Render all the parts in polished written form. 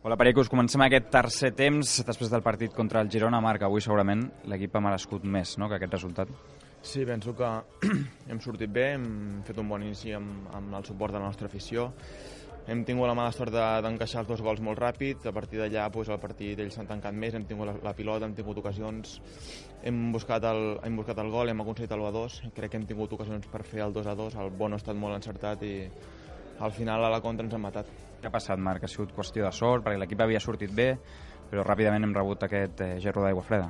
Hola, Pericos. Comencem aquest tercer temps després del partit contra el Girona. Marc, avui segurament l'equip ha merescut més, no?, que aquest resultat. Sí, penso que hem sortit bé, hem fet un bon inici amb el suport de la nostra afició. Hem tingut la mala sort d'encaixar els 2 gols molt ràpid. A partir d'allà el partit ells s'han tancat més, hem tingut la pilota, hem tingut ocasions, hem buscat el gol, hem aconseguit l'1-2. Crec que hem tingut ocasions per fer el 2-2, el Bono ha estat molt encertat i al final a la contra ens han matat. Què ha passat, Marc? Ha sigut qüestió de sort, perquè l'equip havia sortit bé, però ràpidament hem rebut aquest gerro d'aigua freda.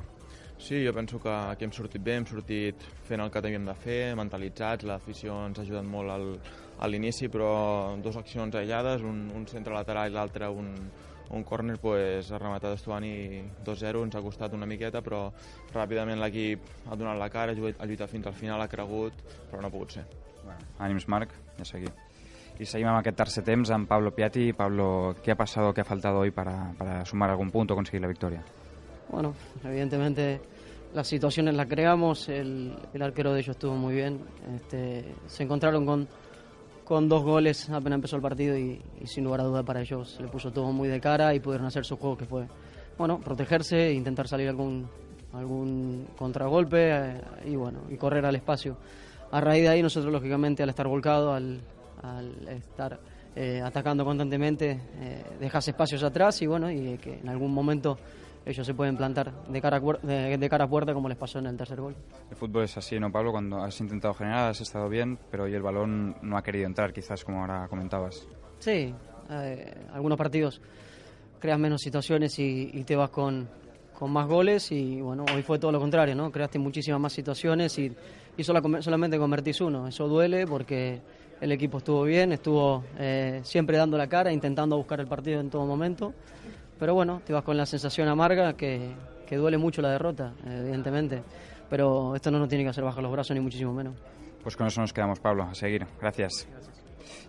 Sí, jo penso que aquí hem sortit bé, hem sortit fent el que havíem de fer, mentalitzats, l'afició ens ha ajudat molt a l'inici, però 2 accions aïllades, un centre lateral i l'altre un córner, ha rematat Estuani 2-0, ens ha costat una miqueta, però ràpidament l'equip ha donat la cara, ha lluitat fins al final, ha cregut, però no ha pogut ser. Ànims, Marc, i a seguir. Y seguimos en aquest tercer temps amb Pablo Piatti. Pablo, ¿qué ha pasado, qué ha faltado hoy para sumar algún punto o conseguir la victoria? Bueno, evidentemente las situaciones las creamos, el arquero de ellos estuvo muy bien, se encontraron con 2 goles apenas empezó el partido y sin lugar a duda para ellos se le puso todo muy de cara y pudieron hacer su juego, que fue, bueno, protegerse, intentar salir algún contragolpe y correr al espacio. A raíz de ahí nosotros, lógicamente, al estar volcados, al estar atacando constantemente, dejas espacios atrás y que en algún momento ellos se pueden plantar de cara a puerta, como les pasó en el tercer gol. El fútbol es así, ¿no, Pablo? Cuando has intentado generar, has estado bien, pero hoy el balón no ha querido entrar, quizás, como ahora comentabas. Sí, algunos partidos creas menos situaciones y te vas con más goles y bueno, hoy fue todo lo contrario, ¿no? Creaste muchísimas más situaciones y solamente convertís uno. Eso duele porque el equipo estuvo bien, estuvo siempre dando la cara, intentando buscar el partido en todo momento. Pero bueno, te vas con la sensación amarga que duele mucho la derrota, evidentemente. Pero esto no nos tiene que hacer bajar los brazos, ni muchísimo menos. Pues con eso nos quedamos, Pablo. A seguir. Gracias.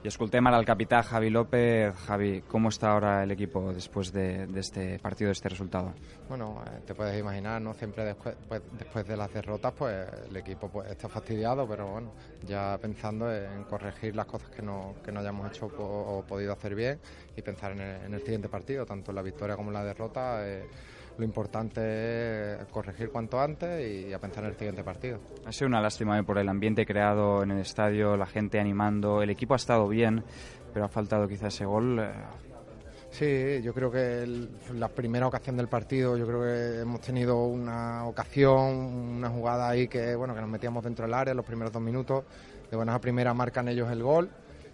Y escoltem ara al capitán Javi López. Javi, ¿cómo está ahora el equipo después de este partido, de este resultado? Bueno, te puedes imaginar, ¿no? Siempre después de las derrotas, pues el equipo está fastidiado, pero bueno, ya pensando en corregir las cosas que no hayamos hecho o podido hacer bien y pensar en el siguiente partido, tanto en la victoria como en la derrota. Lo importante es corregir cuanto antes y a pensar en el siguiente partido. Ha sido una lástima por el ambiente creado en el estadio, la gente animando. El equipo ha estado bien, pero ha faltado quizás ese gol. Sí, yo creo que la primera ocasión del partido, yo creo que hemos tenido una ocasión, una jugada ahí que nos metíamos dentro del área en los primeros 2 minutos. De buenas a primeras marcan ellos el gol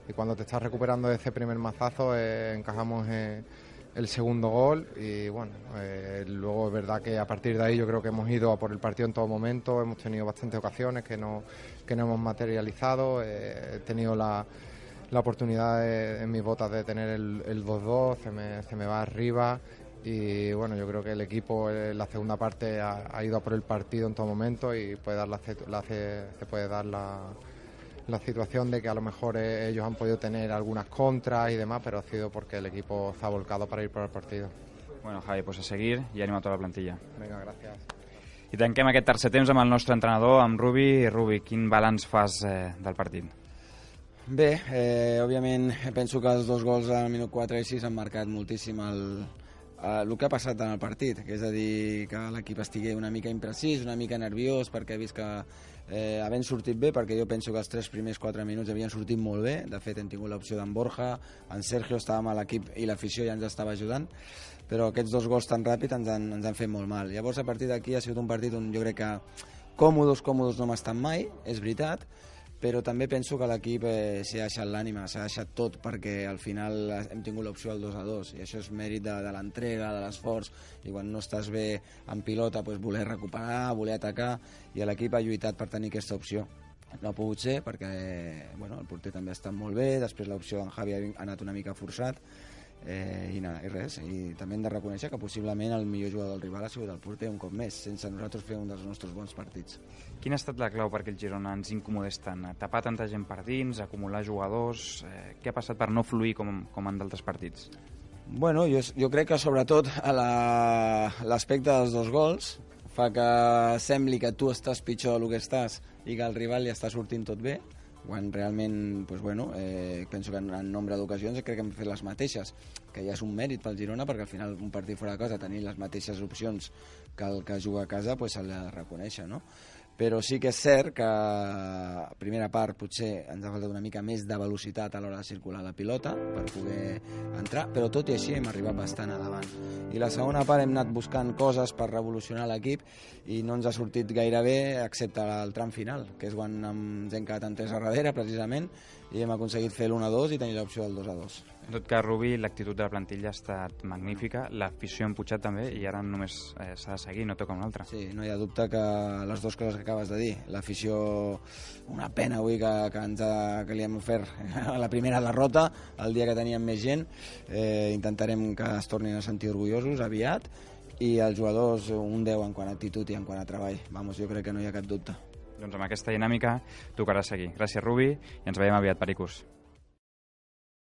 y cuando te estás recuperando de ese primer mazazo encajamos el segundo gol y luego es verdad que a partir de ahí yo creo que hemos ido a por el partido en todo momento, hemos tenido bastantes ocasiones que no hemos materializado, he tenido la oportunidad en mis botas de tener el 2-2, se me va arriba y bueno, yo creo que el equipo en la segunda parte ha ido a por el partido en todo momento y puede dar se puede dar la situación de que a lo mejor ellos han podido tener algunas contras y demás, pero ha sido porque el equipo se ha volcado para ir por el partido. Bueno, Javi, pues a seguir i ànim a tota la plantilla. Venga, gràcies. I tanquem aquest tercer temps amb el nostre entrenador, amb Rubi. Rubi, quin balanç fas del partit? Bé, òbviament penso que els 2 gols al minut 4 i 6 han marcat moltíssim el que ha passat en el partit, que és a dir, que l'equip estigui una mica imprecís, una mica nerviós, perquè he vist que havent sortit bé, perquè jo penso que els 3 primers 4 minuts havien sortit molt bé. De fet, hem tingut l'opció d'en Borja, en Sergio estàvem a l'equip i l'afició ja ens estava ajudant, però aquests 2 gols tan ràpid ens han fet molt mal. Llavors, a partir d'aquí ha sigut un partit on jo crec que còmodes no hem estat mai, és veritat, però també penso que l'equip s'ha deixat l'ànima, s'ha deixat tot, perquè al final hem tingut l'opció al 2-2 i això és mèrit de l'entrega, de l'esforç, i quan no estàs bé en pilota voler recuperar, voler atacar, i l'equip ha lluitat per tenir aquesta opció. No ha pogut ser perquè el porter també ha estat molt bé, després l'opció d'en Javi ha anat una mica forçat i res, i també hem de reconèixer que possiblement el millor jugador del rival ha sigut el porter un cop més, sense nosaltres fer un dels nostres bons partits. Quina ha estat la clau perquè el Girona ens incomodés tant? Tapar tanta gent per dins, acumular jugadors... Què ha passat per no fluir com en d'altres partits? Bueno, jo crec que sobretot l'aspecte dels 2 gols fa que sembli que tu estàs pitjor del que estàs i que el rival ja està sortint tot bé, quan realment penso que en nombre d'ocasions crec que hem fet les mateixes, que ja és un mèrit pel Girona, perquè al final un partit fora de casa tenir les mateixes opcions que el que juga a casa s'ha de reconèixer, no? Però sí que és cert que a primera part potser ens ha faltat una mica més de velocitat a l'hora de circular la pilota per poder entrar, però tot i així hem arribat bastant a davant. I la segona part hem anat buscant coses per revolucionar l'equip i no ens ha sortit gaire bé, excepte el tram final, que és quan ens hem quedat en 3 a darrere, precisament, i hem aconseguit fer l'1-2 i tenir l'opció del 2-2. En tot cas, Rubi, l'actitud de la plantilla ha estat magnífica, l'afició ha empujat també i ara només s'ha de seguir, no toca una altra. Sí, no hi ha dubte que les dues coses que acabes de dir, l'afició, una pena avui que li hem ofert la primera derrota, el dia que teníem més gent, intentarem que es tornin a sentir orgullosos aviat, i els jugadors un 10 en quant a actitud i en quant a treball. Jo crec que no hi ha cap dubte. Doncs amb aquesta dinàmica tocarà seguir. Gràcies, Rubi, i ens veiem aviat, Pericos.